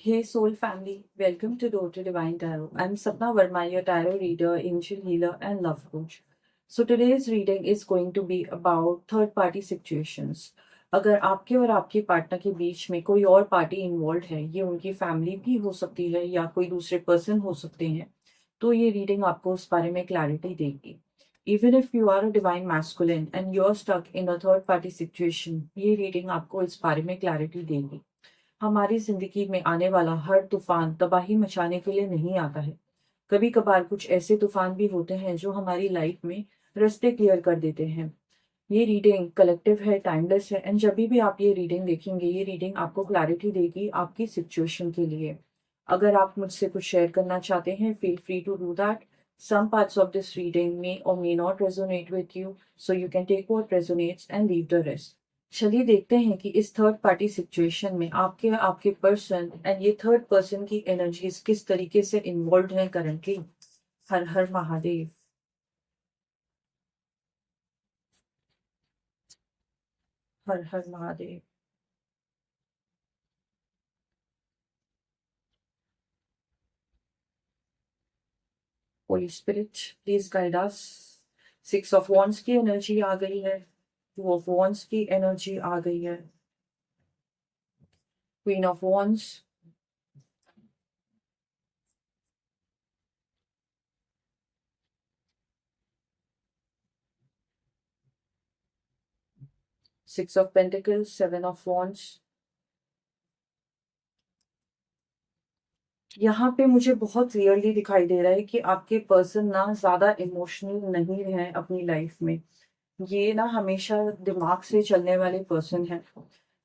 Hey Soul family, welcome to Door to Divine Tarot. I'm Sapna Verma, your tarot reader, angel healer, and love coach. So today's reading is going to be about third party situations. अगर आपके और आपके partner के बीच में कोई और party involve है, ये उनकी फैमिली भी हो सकती है या कोई दूसरे पर्सन हो सकते हैं, तो ये रीडिंग आपको उस बारे में क्लैरिटी देगी. Even if you are a divine masculine and you're stuck in a third party situation, ये रीडिंग आपको इस बारे में क्लैरिटी देगी. हमारी जिंदगी में आने वाला हर तूफान तबाही मचाने के लिए नहीं आता है. कभी कभार कुछ ऐसे तूफान भी होते हैं जो हमारी लाइफ में रास्ते क्लियर कर देते हैं. ये रीडिंग कलेक्टिव है, टाइमलेस है, एंड जब भी आप ये रीडिंग देखेंगे, ये रीडिंग आपको क्लैरिटी देगी आपकी सिचुएशन के लिए. अगर आप मुझसे कुछ शेयर करना चाहते हैं, feel free to do that. Some parts of this reading may or may not resonate with you, so you can take what resonates and leave the rest. चलिए देखते हैं कि इस थर्ड पार्टी सिचुएशन में आपके आपके पर्सन एंड ये third person की एनर्जीज किस तरीके से इन्वॉल्व हैं currently. Her her Mahadev. Her her Mahadev. Holi spirit please guide us. Six of wands की एनर्जी आ गई है. टू ऑफ वॉन्ड्स की एनर्जी आ गई है. Queen of wands. Six of pentacles. Seven of wands. यहाँ पे मुझे बहुत क्लियरली दिखाई दे रहा है कि आपके पर्सन ना ज्यादा इमोशनल नहीं है अपनी लाइफ में. ये ना हमेशा दिमाग से चलने वाले पर्सन है.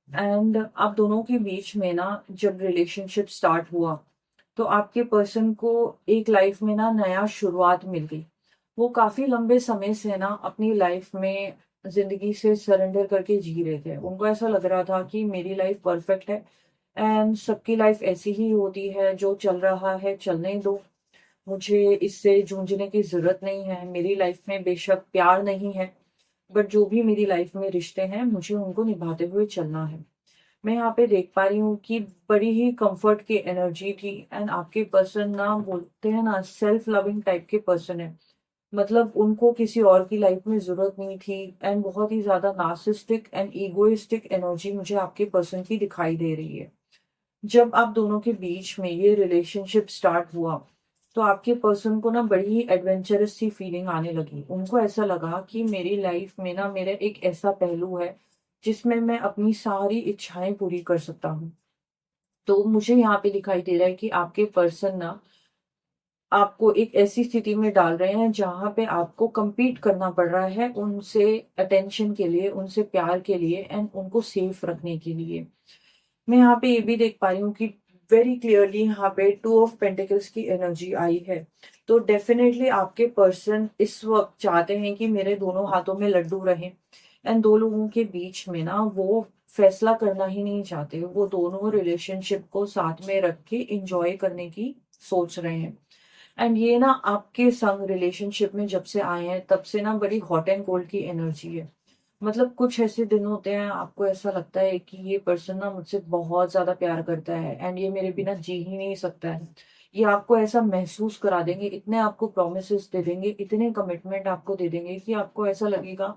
एंड आप दोनों के बीच में ना जब रिलेशनशिप स्टार्ट हुआ, तो आपके पर्सन को एक लाइफ में ना नया शुरुआत मिल गई. वो काफी लंबे समय से ना अपनी लाइफ में जिंदगी से सरेंडर करके जी रहे थे. उनको ऐसा लग रहा था कि मेरी लाइफ परफेक्ट है एंड सबकी लाइफ ऐसी ही होती है, जो चल रहा है चलने दो, मुझे इससे जूझने की जरूरत नहीं है. मेरी लाइफ में बेशक प्यार नहीं है, बट जो भी मेरी लाइफ में रिश्ते हैं मुझे उनको निभाते हुए चलना है. मैं यहाँ पे देख पा रही हूँ कि बड़ी ही कंफर्ट की एनर्जी थी. एंड आपके पर्सन ना, बोलते हैं ना, सेल्फ लविंग टाइप के पर्सन है. मतलब उनको किसी और की लाइफ में जरूरत नहीं थी. एंड बहुत ही ज्यादा नार्सिस्टिक एंड ईगोइस्टिक एनर्जी मुझे आपके पर्सन की दिखाई दे रही है. जब आप दोनों के बीच में ये रिलेशनशिप स्टार्ट हुआ, तो आपके पर्सन को ना बड़ी ही एडवेंचरस सी फीलिंग आने लगी. उनको ऐसा लगा कि मेरी लाइफ में ना मेरा एक ऐसा पहलू है जिसमें मैं अपनी सारी इच्छाएं पूरी कर सकता हूँ. तो मुझे यहाँ पे दिखाई दे रहा है कि आपके पर्सन ना आपको एक ऐसी स्थिति में डाल रहे हैं जहां पे आपको compete करना पड़ रहा है उनसे अटेंशन के लिए, उनसे प्यार के लिए, एंड उनको सेफ रखने के लिए. मैं यहाँ पे ये भी देख पा रही हूँ कि वेरी क्लियरली यहाँ पे टू ऑफ पेंटिकल्स की एनर्जी आई है. तो डेफिनेटली आपके पर्सन इस वक्त चाहते हैं कि मेरे दोनों हाथों में लड्डू रहें. एंड दो लोगों के बीच में ना वो फैसला करना ही नहीं चाहते. वो दोनों रिलेशनशिप को साथ में रख के इंजॉय करने की सोच रहे हैं. एंड ये ना आपके संग रिलेशनशिप में जब से आए हैं तब से ना बड़ी हॉट एंड कोल्ड की एनर्जी है. मतलब कुछ ऐसे दिन होते हैं आपको ऐसा लगता है कि ये पर्सन ना मुझसे बहुत ज्यादा प्यार करता है एंड ये मेरे बिना जी ही नहीं सकता है. ये आपको ऐसा महसूस करा देंगे, इतने आपको प्रोमिसेस दे देंगे, इतने कमिटमेंट आपको दे देंगे कि आपको ऐसा लगेगा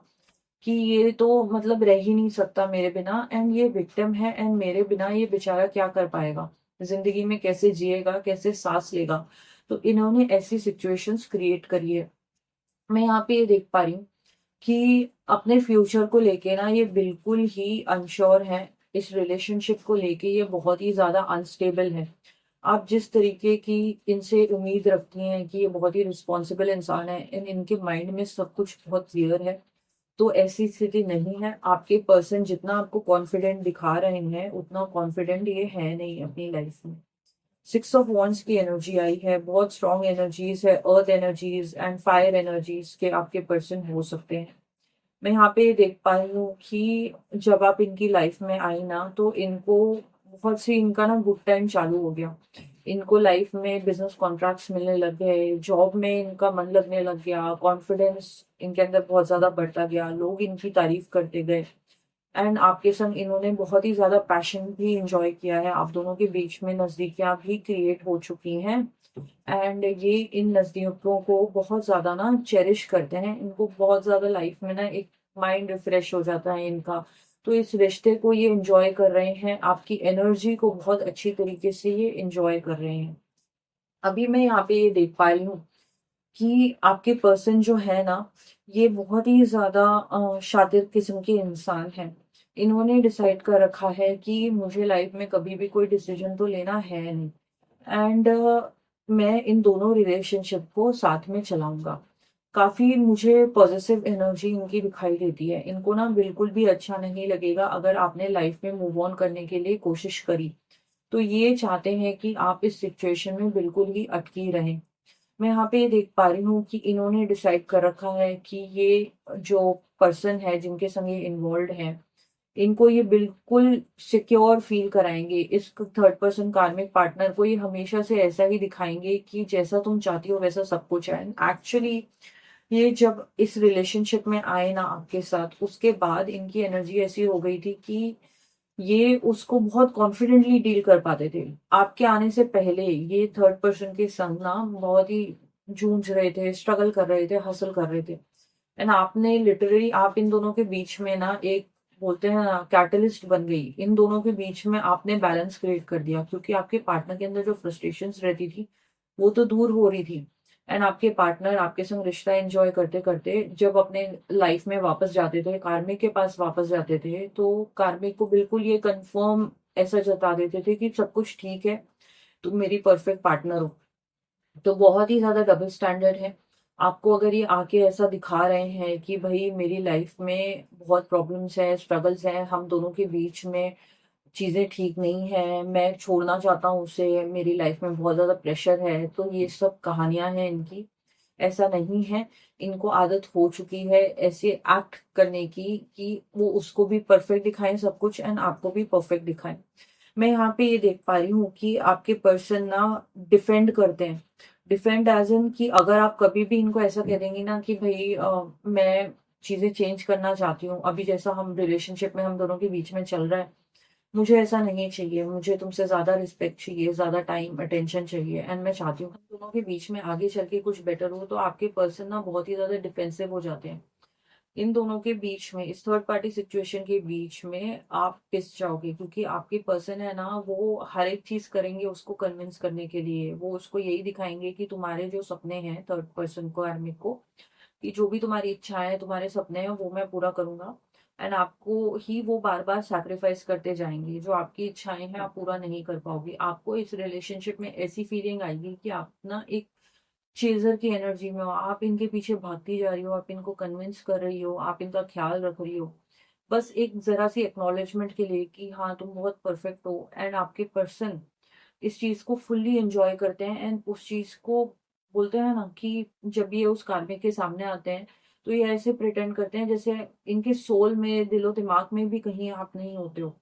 कि ये तो मतलब रह ही नहीं सकता मेरे बिना. एंड ये विक्टिम है एंड मेरे बिना ये बेचारा क्या कर पाएगा, जिंदगी में कैसे जिएगा, कैसे सांस लेगा. तो इन्होंने ऐसी सिचुएशंस क्रिएट करी है. मैं यहाँ पे ये देख पा रही हूँ कि अपने फ्यूचर को लेके ना ये बिल्कुल ही अनश्योर है. इस रिलेशनशिप को लेके ये बहुत ही ज्यादा अनस्टेबल है. आप जिस तरीके की इनसे उम्मीद रखती हैं कि ये बहुत ही रिस्पॉन्सिबल इंसान है, इनके माइंड में सब कुछ बहुत क्लियर है, तो ऐसी स्थिति नहीं है. आपके पर्सन जितना आपको कॉन्फिडेंट दिखा रहे हैं उतना कॉन्फिडेंट ये है नहीं अपनी लाइफ में. सिक्स ऑफ वॉन्ड्स की एनर्जी आई है. बहुत स्ट्रॉन्ग एनर्जीज है, अर्थ एनर्जीज एंड फायर एनर्जीज के आपके पर्सन हो सकते हैं. मैं यहाँ पे देख पा रही हूँ कि जब आप इनकी लाइफ में आई ना, तो इनको बहुत सी इनका ना गुड टाइम चालू हो गया. इनको लाइफ में बिजनेस कॉन्ट्रैक्ट्स मिलने लग गए, जॉब में इनका मन लगने लग गया, कॉन्फिडेंस इनके अंदर बहुत ज्यादा बढ़ता गया, लोग इनकी तारीफ करते गए. एंड आपके संग इन्होंने बहुत ही ज़्यादा पैशन भी इंजॉय किया है, आप दोनों के बीच में नज़दीकियाँ भी क्रिएट हो चुकी हैं। एंड ये इन नज़दीकों को बहुत ज़्यादा ना चेरिश करते हैं, इनको बहुत ज़्यादा लाइफ में ना एक माइंड रिफ्रेश हो जाता है इनका। तो इस रिश्ते को ये इंजॉय कर रहे हैं, आपकी एनर्जी को बहुत अच्छी तरीके से ये इंजॉय कर रहे हैं। अभी मैं यहाँ पे ये देख पा रही हूँ कि आपके पर्सन जो है ना, ये बहुत ही ज़्यादा शातिर किस्म के इंसान हैं। इन्होंने डिसाइड कर रखा है कि मुझे लाइफ में कभी भी कोई डिसीजन तो लेना है नहीं, एंड मैं इन दोनों रिलेशनशिप को साथ में चलाऊंगा। काफ़ी मुझे पॉजिटिव एनर्जी इनकी दिखाई देती है। इनको ना बिल्कुल भी अच्छा नहीं लगेगा अगर आपने लाइफ में मूव ऑन करने के लिए कोशिश करी। तो ये चाहते हैं कि आप इस सिचुएशन में बिल्कुल ही अटकी रहें। मैं यहाँ पे ये देख पा रही हूँ कि इन्होंने डिसाइड कर रखा है कि ये जो पर्सन है जिनके संग ये इन्वॉल्व है, इनको ये बिल्कुल सिक्योर फील कराएंगे। इस थर्ड पर्सन कार्मिक पार्टनर को ये हमेशा से ऐसा ही दिखाएंगे कि जैसा तुम चाहती हो वैसा सब कुछ है। एक्चुअली ये जब इस रिलेशनशिप में आए ना आपके साथ, उसके बाद इनकी एनर्जी ऐसी हो गई थी कि ये उसको बहुत कॉन्फिडेंटली डील कर पाते थे। आपके आने से पहले ये थर्ड पर्सन के संग ना बहुत ही जूझ रहे थे, स्ट्रगल कर रहे थे, हसल कर रहे थे। एंड आपने लिटरली आप इन दोनों के बीच में ना एक बोलते हैं ना कैटलिस्ट बन गई। इन दोनों के बीच में आपने बैलेंस क्रिएट कर दिया, क्योंकि आपके पार्टनर के अंदर जो फ्रस्ट्रेशंस रहती थी वो तो दूर हो रही थी। एंड आपके पार्टनर आपके संग रिश्ता एंजॉय करते करते जब अपने लाइफ में वापस जाते थे, कार्मिक के पास वापस जाते थे, तो कार्मिक को बिल्कुल ये कंफर्म ऐसा जता देते थे कि सब कुछ ठीक है, तुम मेरी परफेक्ट पार्टनर हो। तो बहुत ही ज़्यादा डबल स्टैंडर्ड है। आपको अगर ये आके ऐसा दिखा रहे हैं कि भई मेरी लाइफ में बहुत प्रॉब्लम्स हैं, स्ट्रगल्स हैं, हम दोनों के बीच में चीज़ें ठीक नहीं हैं, मैं छोड़ना चाहता हूँ उसे, मेरी लाइफ में बहुत ज़्यादा प्रेशर है, तो ये सब कहानियाँ हैं इनकी। ऐसा नहीं है, इनको आदत हो चुकी है ऐसे एक्ट करने की कि वो उसको भी परफेक्ट दिखाएँ सब कुछ एंड आपको भी परफेक्ट दिखाएँ। मैं यहाँ पे ये देख पा रही हूँ कि आपके पर्सन ना डिफेंड करते हैं। डिफेंड एज़ इन कि अगर आप कभी भी इनको ऐसा कह देंगी ना कि भई मैं चीज़ें चेंज करना चाहती हूँ, अभी जैसा हम रिलेशनशिप में हम दोनों के बीच में चल रहा है, मुझे ऐसा नहीं चाहिए, मुझे तुमसे ज़्यादा रिस्पेक्ट चाहिए, ज़्यादा टाइम, अटेंशन चाहिए एंड मैं चाहती हूँ हम दोनों के बीच में आगे चल के कुछ बेटर हो, तो आपके पर्सन ना बहुत ही ज़्यादा डिफेंसिव हो जाते हैं। इन दोनों के बीच में, इस थर्ड पार्टी सिचुएशन के बीच में आप पिस जाओगे, क्योंकि आपके पर्सन है ना, वो हर एक चीज करेंगे उसको कन्विंस करने के लिए। वो उसको यही दिखाएंगे कि तुम्हारे जो सपने हैं, थर्ड पर्सन को, आर्मी को, कि जो भी तुम्हारी इच्छाएं हैं, तुम्हारे सपने हैं, वो मैं पूरा करूंगा। एंड आपको ही वो बार बार सैक्रिफाइस करते जाएंगे। जो आपकी इच्छाएं हैं आप पूरा नहीं कर पाओगे। आपको इस रिलेशनशिप में ऐसी फीलिंग आएगी कि आप ना एक चेज़र की एनर्जी में हो, आप इनके पीछे भागती जा रही हो, आप इनको कन्विंस कर रही हो, आप इनका ख्याल रख रही हो। बस एक ज़रा-सी एक्नॉलेजमेंट के लिए कि हाँ, तुम बहुत परफेक्ट हो। एंड आपके पर्सन इस चीज़ को फुल्ली एन्जॉय करते हैं एंड उस चीज़ को बोलते हैं ना कि जब ये उस कार्मिक के सामने आते हैं, तो ये ऐसे प्रिटेंड करते हैं जैसे इनके सोल में, दिलो-दिमाग में भी कहीं आप नहीं होते हो।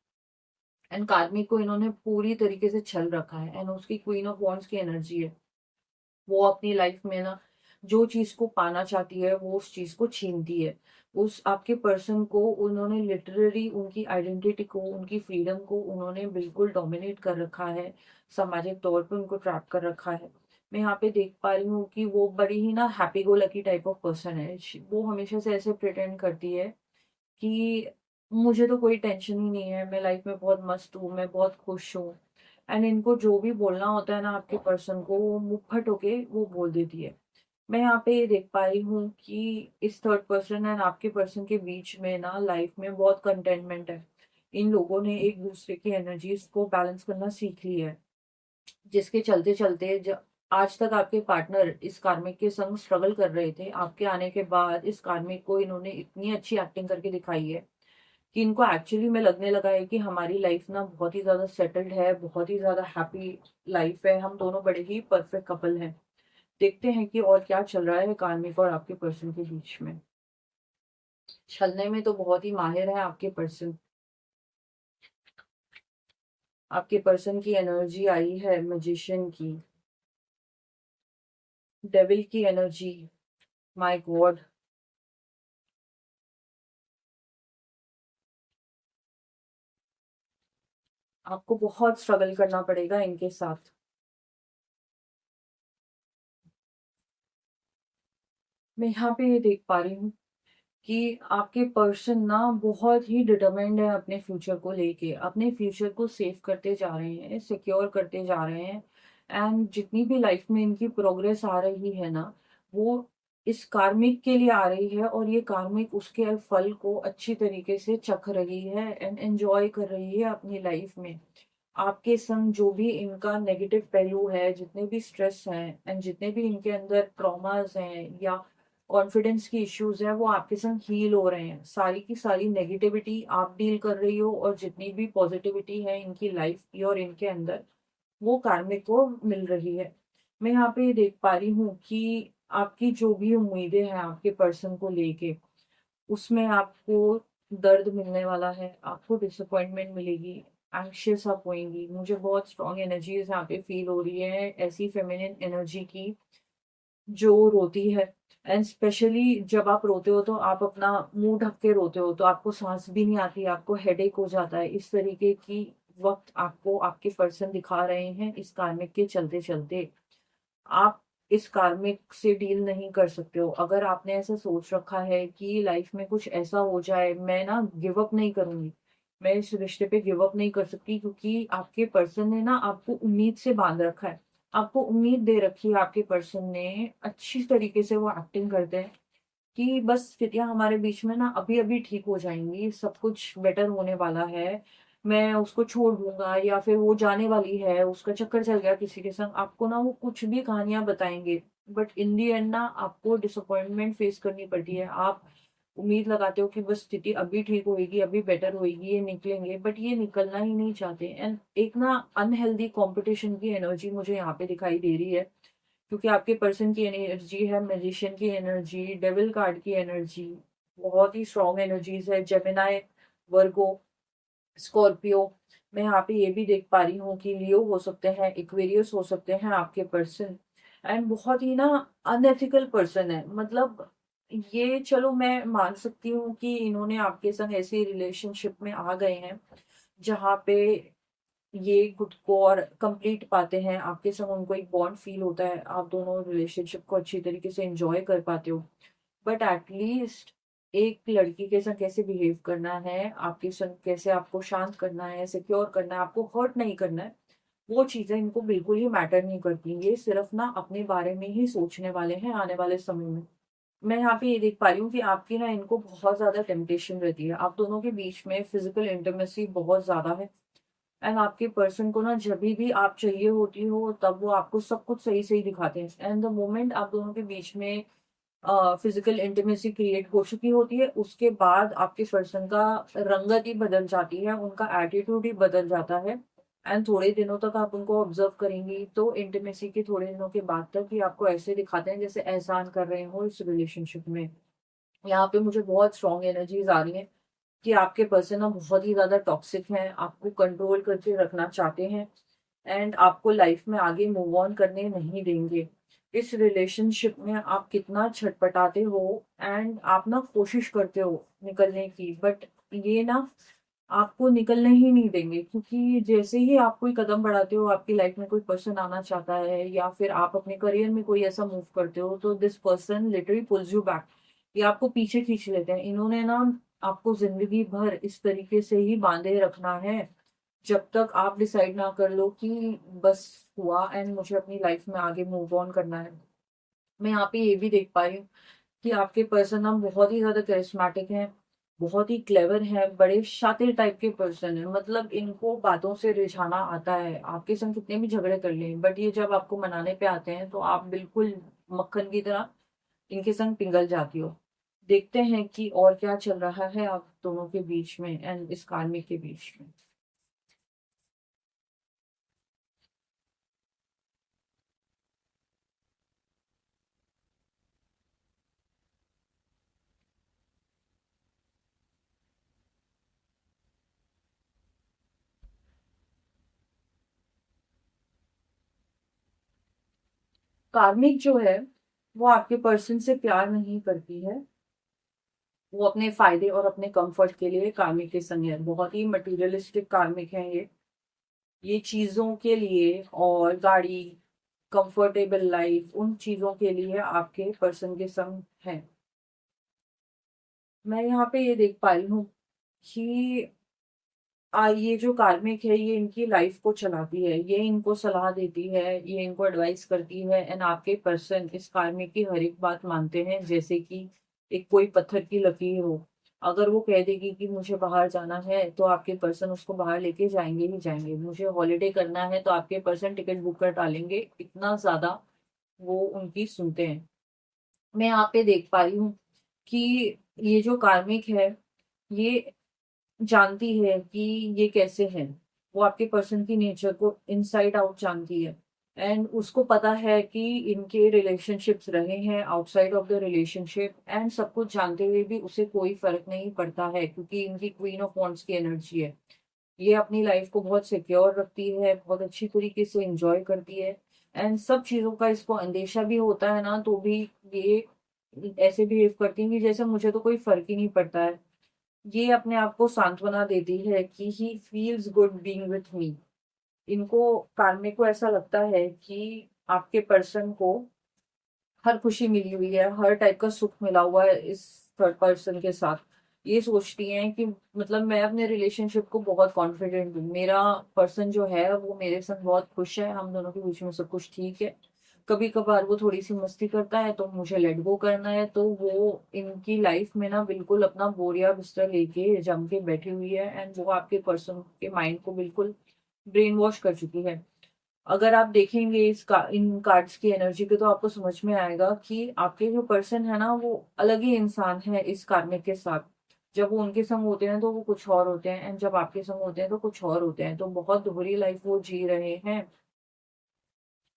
एंड कार्मिक को इन्होंने पूरी तरीके से छल रखा है एंड उसकी क्वीन ऑफ वॉन्ड्स की एनर्जी है। वो अपनी लाइफ में ना जो चीज को पाना चाहती है वो उस चीज को छीनती है। उस आपके पर्सन को उन्होंने लिटरली उनकी आइडेंटिटी को, उनकी फ्रीडम को उन्होंने बिल्कुल डोमिनेट कर रखा है। सामाजिक तौर पे उनको ट्रैप कर रखा है। मैं यहाँ पे देख पा रही हूँ कि वो बड़ी ही ना happy go lucky type of person है। वो हमेशा से ऐसे प्रिटेंड करती है कि मुझे तो कोई टेंशन ही नहीं है, मैं लाइफ में बहुत मस्त हूँ, मैं बहुत खुश हूँ। एंड इनको जो भी बोलना होता है ना आपके पर्सन को, वो मुँह फट होके वो बोल देती है। मैं यहाँ पे ये देख पा रही हूँ कि इस थर्ड पर्सन एंड आपके पर्सन के बीच में ना लाइफ में बहुत कंटेनमेंट है। इन लोगों ने एक दूसरे की एनर्जीज को बैलेंस करना सीख लिया है, जिसके चलते चलते आज तक आपके पार्टनर इस कार्मिक के संग स्ट्रगल कर रहे थे। आपके आने के बाद इस कार्मिक को इन्होंने इतनी अच्छी एक्टिंग करके दिखाई है कि इनको एक्चुअली में लगने लगा है कि हमारी लाइफ ना बहुत ही ज़्यादा सेटल्ड है, बहुत ही ज़्यादा हैप्पी लाइफ है, हम दोनों बड़े ही परफेक्ट कपल हैं। देखते हैं कि और क्या चल रहा है कार्मिक और आपके पर्सन के बीच में। छलने में तो बहुत ही माहिर है आपके पर्सन। आपके पर्सन की एनर्जी आई है मैजिशियन की, डेविल की एनर्जी। My God. आपको बहुत स्ट्रगल करना पड़ेगा इनके साथ। मैं यहाँ पे ये देख पा रही हूँ कि आपके पर्सन ना बहुत ही डिटरमाइंड है अपने फ्यूचर को लेके, अपने फ्यूचर को सेव करते जा रहे हैं, सिक्योर करते जा रहे हैं। एंड जितनी भी लाइफ में इनकी प्रोग्रेस आ रही है ना, वो इस कार्मिक के लिए आ रही है, और ये कार्मिक उसके फल को अच्छी तरीके से चख रही है एंड एंजॉय कर रही है अपनी लाइफ में। आपके संग जो भी इनका नेगेटिव पहलू है, जितने भी स्ट्रेस हैं एंड जितने भी इनके अंदर ट्रॉमास हैं या कॉन्फिडेंस की इश्यूज हैं, वो आपके संग हील हो रहे हैं। सारी की सारी नेगेटिविटी आप डील कर रही हो, और जितनी भी पॉजिटिविटी है इनकी लाइफ की और इनके अंदर, वो कार्मिक को मिल रही है। मैं यहाँ पे ये देख पा रही हूँ कि आपकी जो भी उम्मीदें हैं आपके पर्सन को लेके, उसमें आपको दर्द मिलने वाला है, आपको डिसअपॉइंटमेंट मिलेगी, एंग्शियस आप होएंगी। मुझे बहुत स्ट्रॉन्ग एनर्जीज यहाँ पे फील हो रही है, ऐसी फेमिनिन एनर्जी की जो रोती है। एंड स्पेशली जब आप रोते हो तो आप अपना मुंह ढक के रोते हो, तो आपको सांस भी नहीं आती, आपको हेडेक हो जाता है। इस तरीके की वक्त आपको आपके पर्सन दिखा रहे हैं इस कार्मिक के चलते चलते। आप इस कार्मिक से डील नहीं कर सकते हो। अगर आपने ऐसा सोच रखा है कि लाइफ में कुछ ऐसा हो जाए, मैं ना गिव अप नहीं करूंगी, मैं इस रिश्ते पे गिव अप नहीं कर सकती, क्योंकि आपके पर्सन ने ना आपको उम्मीद से बांध रखा है। आपको उम्मीद दे रखी है आपके पर्सन ने, अच्छी तरीके से वो एक्टिंग करते हैं कि बस स्थितियां हमारे बीच में ना अभी अभी ठीक हो जाएंगी, सब कुछ बेटर होने वाला है, मैं उसको छोड़ दूंगा, या फिर वो जाने वाली है, उसका चक्कर चल गया किसी के संग। आपको ना वो कुछ भी कहानियां बताएंगे, बट इन दी एंड ना आपको डिसअपॉइंटमेंट फेस करनी पड़ती है। आप उम्मीद लगाते हो कि बस स्थिति अभी ठीक होएगी, अभी बेटर होएगी, ये निकलेंगे, बट ये निकलना ही नहीं चाहते। एंड एक ना अनहेल्दी कंपटीशन की एनर्जी मुझे यहाँ पे दिखाई दे रही है, क्योंकि आपके पर्सन की एनर्जी है मैजिशियन की एनर्जी, डेविल कार्ड की एनर्जी, बहुत ही स्ट्रॉन्ग एनर्जीज है। जेमिनाई, वर्गो, स्कॉर्पियो। मैं यहाँ पे ये भी देख पा रही हूँ कि लियो हो सकते हैं, इक्वेरियस हो सकते हैं आपके पर्सन। एंड बहुत ही ना अनएथिकल पर्सन है। मतलब ये चलो मैं मान सकती हूँ कि इन्होंने आपके संग ऐसी रिलेशनशिप में आ गए हैं जहाँ पे ये खुद को और कंप्लीट पाते हैं, आपके संग उनको एक बॉन्ड फील होता है, आप दोनों रिलेशनशिप को अच्छी तरीके से एंजॉय कर पाते हो। बट एटलीस्ट एक लड़की के साथ कैसे बिहेव करना है, आपके संग कैसे आपको शांत करना है, सिक्योर करना है, आपको हर्ट नहीं करना है, वो चीजें इनको बिल्कुल ही मैटर नहीं करती। ये सिर्फ ना अपने बारे में ही सोचने वाले हैं आने वाले समय में। मैं यहाँ पे ये देख पा रही हूँ कि आपकी ना इनको बहुत ज्यादा टेम्पटेशन रहती है, आप दोनों के बीच में फिजिकल इंटीमेसी बहुत ज्यादा है। एंड आपके पर्सन को ना जब भी आप चाहिए होती हो, तब वो आपको सब कुछ सही सही दिखाते हैं। एंड द मोमेंट आप दोनों के बीच में फिजिकल इंटीमेसी क्रिएट हो चुकी होती है, उसके बाद आपके पर्सन का रंगत ही बदल जाती है, उनका एटीट्यूड ही बदल जाता है। एंड थोड़े दिनों तक आप उनको ऑब्जर्व करेंगी तो इंटीमेसी के थोड़े दिनों के बाद तक ही आपको ऐसे दिखाते हैं जैसे एहसान कर रहे हो इस रिलेशनशिप में। यहाँ पे मुझे बहुत स्ट्रॉन्ग एनर्जीज आ रही हैं कि आपके पर्सन ना बहुत ही ज्यादा टॉक्सिक हैं, आपको कंट्रोल करके रखना चाहते हैं, एंड आपको लाइफ में आगे मूव ऑन करने नहीं देंगे। इस रिलेशनशिप में आप कितना छटपटाते हो, एंड आप ना कोशिश करते हो निकलने की, बट ये ना आपको निकलने ही नहीं देंगे, क्योंकि जैसे ही आप कोई कदम बढ़ाते हो, आपकी लाइफ में कोई पर्सन आना चाहता है या फिर आप अपने करियर में कोई ऐसा मूव करते हो, तो this person literally pools you back. ये आपको पीछे खींच लेते हैं। इन्होंने ना आपको जिंदगी भर इस तरीके से ही बांधे रखना है, जब तक आप डिसाइड ना कर लो कि बस हुआ एंड मुझे अपनी लाइफ में आगे मूव ऑन करना है। मैं यहाँ पे ये भी देख पा रही हूँ कि आपके पर्सन ना बहुत ही ज्यादा करिश्मेटिक हैं, बहुत ही क्लेवर हैं, बड़े शातिर टाइप के पर्सन है। मतलब इनको बातों से रिझाना आता है, आपके संग कितने भी झगड़े कर लें, बट ये जब आपको मनाने पे आते हैं तो आप बिल्कुल मक्खन की तरह इनके संग पिघल जाती हो। देखते हैं कि और क्या चल रहा है आप दोनों के बीच में एंड इस कार्मिक के बीच में। कार्मिक जो है वो आपके पर्सन से प्यार नहीं करती है, वो अपने फायदे और अपने कंफर्ट के लिए कार्मिक के संग है। बहुत ही मटेरियलिस्टिक कार्मिक है ये। ये चीज़ों के लिए और गाड़ी, कंफर्टेबल लाइफ, उन चीज़ों के लिए आपके पर्सन के संग है। मैं यहाँ पे ये देख पा रही हूँ कि ये जो कार्मिक है ये इनकी लाइफ को चलाती है, ये इनको सलाह देती है, ये इनको एडवाइस करती है, एंड आपके पर्सन इस कार्मिक की हर एक बात मानते हैं। जैसे कि एक कोई पत्थर की लकीर हो, अगर वो कह देगी कि मुझे बाहर जाना है तो आपके पर्सन उसको बाहर लेके जाएंगे ही जाएंगे। मुझे हॉलिडे करना है तो आपके पर्सन टिकट बुक कर डालेंगे, इतना ज्यादा वो उनकी सुनते हैं। मैं यहाँ पे देख पा रही हूँ कि ये जो कार्मिक है ये जानती है कि ये कैसे है। वो आपके पर्सन की नेचर को इनसाइड आउट जानती है, एंड उसको पता है कि इनके रिलेशनशिप्स रहे हैं outside of the relationship, and सब कुछ जानते हुए भी उसे कोई फर्क नहीं पड़ता है, क्योंकि इनकी क्वीन ऑफ वॉन्ट्स की एनर्जी है। ये अपनी लाइफ को बहुत सिक्योर रखती है, बहुत अच्छी तरीके से एंजॉय करती है, एंड सब चीजों का इसको अंदेशा भी होता है ना, तो भी ये ऐसे बिहेव करती है कि जैसे मुझे तो कोई फर्क ही नहीं पड़ता है। ये अपने आप को सांत्वना देती है कि he feels good being with me. इनको, कार्मिक को ऐसा लगता है कि आपके पर्सन को हर खुशी मिली हुई है, हर टाइप का सुख मिला हुआ है इस थर्ड पर्सन के साथ। ये सोचती हैं कि मतलब मैं अपने रिलेशनशिप को बहुत कॉन्फिडेंट हूँ, मेरा पर्सन जो है वो मेरे साथ बहुत खुश है, हम दोनों के बीच में सब कुछ ठीक है। कभी कभार वो थोड़ी सी मस्ती करता है तो मुझे लेट गो करना है, तो वो इनकी लाइफ में ना बिल्कुल अपना बोरिया बिस्तर लेके जम के बैठी हुई है, एंड वो आपके पर्सन के माइंड को बिल्कुल ब्रेन वॉश कर चुकी है। अगर आप देखेंगे इन कार्ड्स की एनर्जी को, तो आपको समझ में आएगा कि आपके जो पर्सन है ना वो अलग ही इंसान है इस कार्मिक के साथ। जब वो उनके संग होते हैं तो वो कुछ और होते हैं, एंड जब आपके संग होते हैं तो कुछ और होते हैं, तो बहुत दोहरी लाइफ वो जी रहे हैं।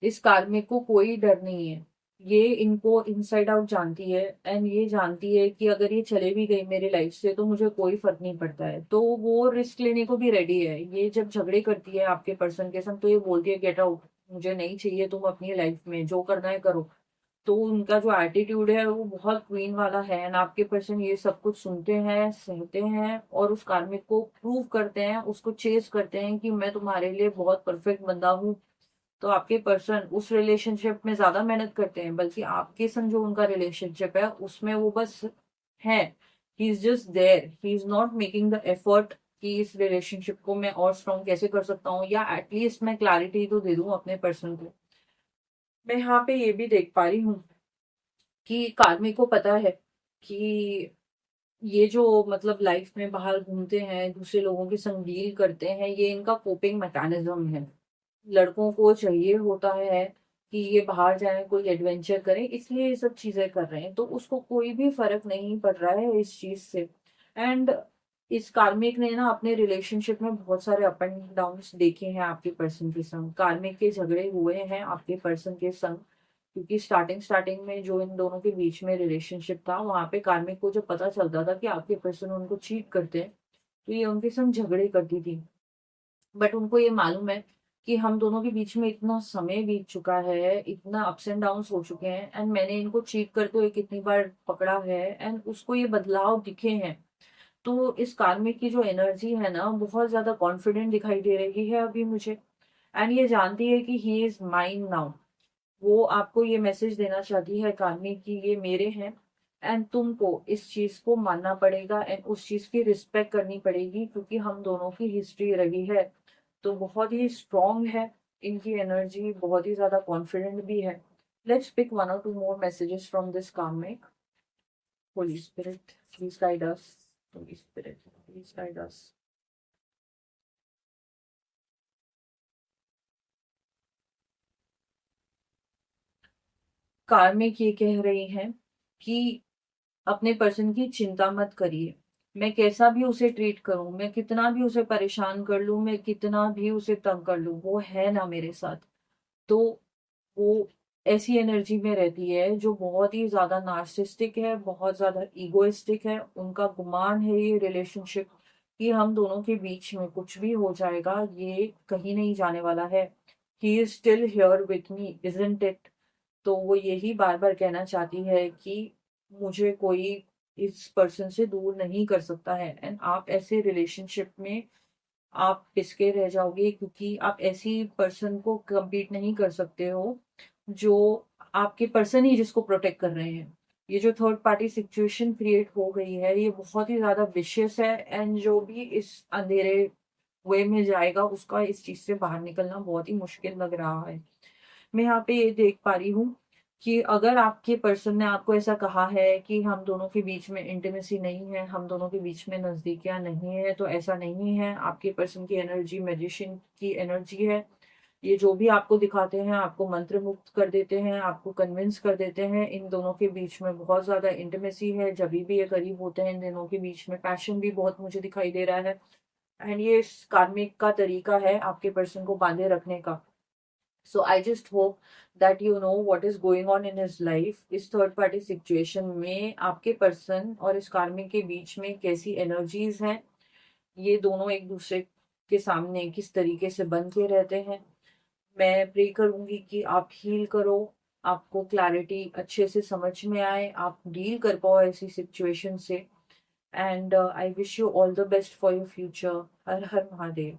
इस कार्मिक को कोई डर नहीं है, ये इनको इनसाइड आउट जानती है, एंड ये जानती है कि अगर ये चले भी गई मेरी लाइफ से तो मुझे कोई फर्क नहीं पड़ता है, तो वो रिस्क लेने को भी रेडी है। ये जब झगड़े करती है आपके पर्सन के संग तो ये बोलती है गेट आउट, मुझे नहीं चाहिए तुम अपनी लाइफ में, जो करना है करो। तो उनका जो एटीट्यूड है वो बहुत क्वीन वाला है, एंड आपके पर्सन ये सब कुछ सुनते हैं, सहते हैं, और उस कार्मिक को प्रूव करते हैं, उसको चेस करते हैं कि मैं तुम्हारे लिए बहुत परफेक्ट बंदा हूँ। तो आपके पर्सन उस रिलेशनशिप में ज्यादा मेहनत करते हैं, बल्कि आपके संग जो उनका रिलेशनशिप है उसमें वो बस है, he is just there, he is not making the effort कि इस रिलेशनशिप को मैं और स्ट्रॉन्ग कैसे कर सकता हूँ, या एटलीस्ट मैं क्लैरिटी तो दे दूं अपने पर्सन को। मैं यहाँ पे ये भी देख पा रही हूँ कि कार्मिक को पता है कि ये जो मतलब लाइफ में बाहर घूमते हैं, दूसरे लोगों के संग डील करते हैं, ये इनका कोपिंग मैकेनिज्म है। लड़कों को चाहिए होता है कि ये बाहर जाएं, कोई एडवेंचर करें, इसलिए ये सब चीजें कर रहे हैं, तो उसको कोई भी फर्क नहीं पड़ रहा है इस चीज से। एंड इस कार्मिक ने ना अपने रिलेशनशिप में बहुत सारे अप एंड डाउन्स देखे हैं आपके पर्सन के संग। कार्मिक के झगड़े हुए हैं आपके पर्सन के संग, क्योंकि स्टार्टिंग स्टार्टिंग में जो इन दोनों के बीच में रिलेशनशिप था, वहां पे कार्मिक को जब पता चलता था कि आपके पर्सन उनको चीट करते हैं तो ये उनके संग झगड़े करती थी। बट उनको ये मालूम है कि हम दोनों के बीच में इतना समय बीत चुका है, इतना अप्स एंड डाउन्स हो चुके हैं, एंड मैंने इनको चीट करते हुए कितनी बार पकड़ा है, एंड उसको ये बदलाव दिखे हैं। तो इस कार्मिक की जो एनर्जी है ना बहुत ज्यादा कॉन्फिडेंट दिखाई दे रही है अभी मुझे, एंड ये जानती है कि ही इज माइन नाउ। वो आपको ये मैसेज देना चाहती है कार्मिक की ये मेरे हैं, एंड तुमको इस चीज को मानना पड़ेगा, एंड उस चीज की रिस्पेक्ट करनी पड़ेगी, क्योंकि हम दोनों की हिस्ट्री रही है। तो बहुत ही स्ट्रांग है इनकी एनर्जी, बहुत ही ज्यादा कॉन्फिडेंट भी है। Let's pick one or two more messages from this karmic. Holy spirit please guide us, holy spirit please guide us. Karmic ये कह रही हैं कि अपने पर्सन की चिंता मत करिए, मैं कैसा भी उसे ट्रीट करूं, मैं कितना भी उसे परेशान कर लूं, मैं कितना भी उसे तंग कर लूं, वो है ना मेरे साथ। तो वो ऐसी एनर्जी में रहती है जो बहुत ही ज्यादा नार्सिस्टिक है, बहुत ज्यादा इगोइस्टिक है। उनका गुमान है ये रिलेशनशिप कि हम दोनों के बीच में कुछ भी हो जाएगा, ये कहीं नहीं जाने वाला है। He is still here with me isn't it. तो वो यही बार बार कहना चाहती है कि मुझे कोई इस पर्सन से दूर नहीं कर सकता है, एंड आप ऐसे रिलेशनशिप में आप पिसके रह जाओगे, क्योंकि आप ऐसी पर्सन को कम्पीट नहीं कर सकते हो जो आपके पर्सन ही जिसको प्रोटेक्ट कर रहे हैं। ये जो थर्ड पार्टी सिचुएशन क्रिएट हो गई है, ये बहुत ही ज्यादा विशियस है, एंड जो भी इस अंधेरे वे में जाएगा उसका इस चीज से बाहर निकलना बहुत ही मुश्किल लग रहा है। मैं यहाँ पे ये देख पा रही हूँ कि अगर आपके पर्सन ने आपको ऐसा कहा है कि हम दोनों के बीच में इंटीमेसी नहीं है, हम दोनों के बीच में नजदीकियां नहीं है, तो ऐसा नहीं है। आपके पर्सन की एनर्जी मैजिशियन की एनर्जी है। ये जो भी आपको दिखाते हैं, आपको मंत्र मुक्त कर देते हैं, आपको कन्विंस कर देते हैं। इन दोनों के बीच में बहुत ज्यादा इंटीमेसी है। जब भी ये करीब होते हैं इन दोनों के बीच में पैशन भी बहुत मुझे दिखाई दे रहा है। एंड ये कार्मिक का तरीका है आपके पर्सन को बांधे रखने का। So I just hope that you know what is going on in his life. इस थर्ड पार्टी सिचुएशन में आपके पर्सन और इस कार्मिक के बीच में कैसी एनर्जीज हैं, ये दोनों एक दूसरे के सामने किस तरीके से बन के रहते हैं। मैं प्रे करूंगी कि आप हील करो, आपको क्लैरिटी अच्छे से समझ में आए, आप डील कर पाओ ऐसी सिचुएशन से। And I wish you all the best for your future. Her her Mahadev.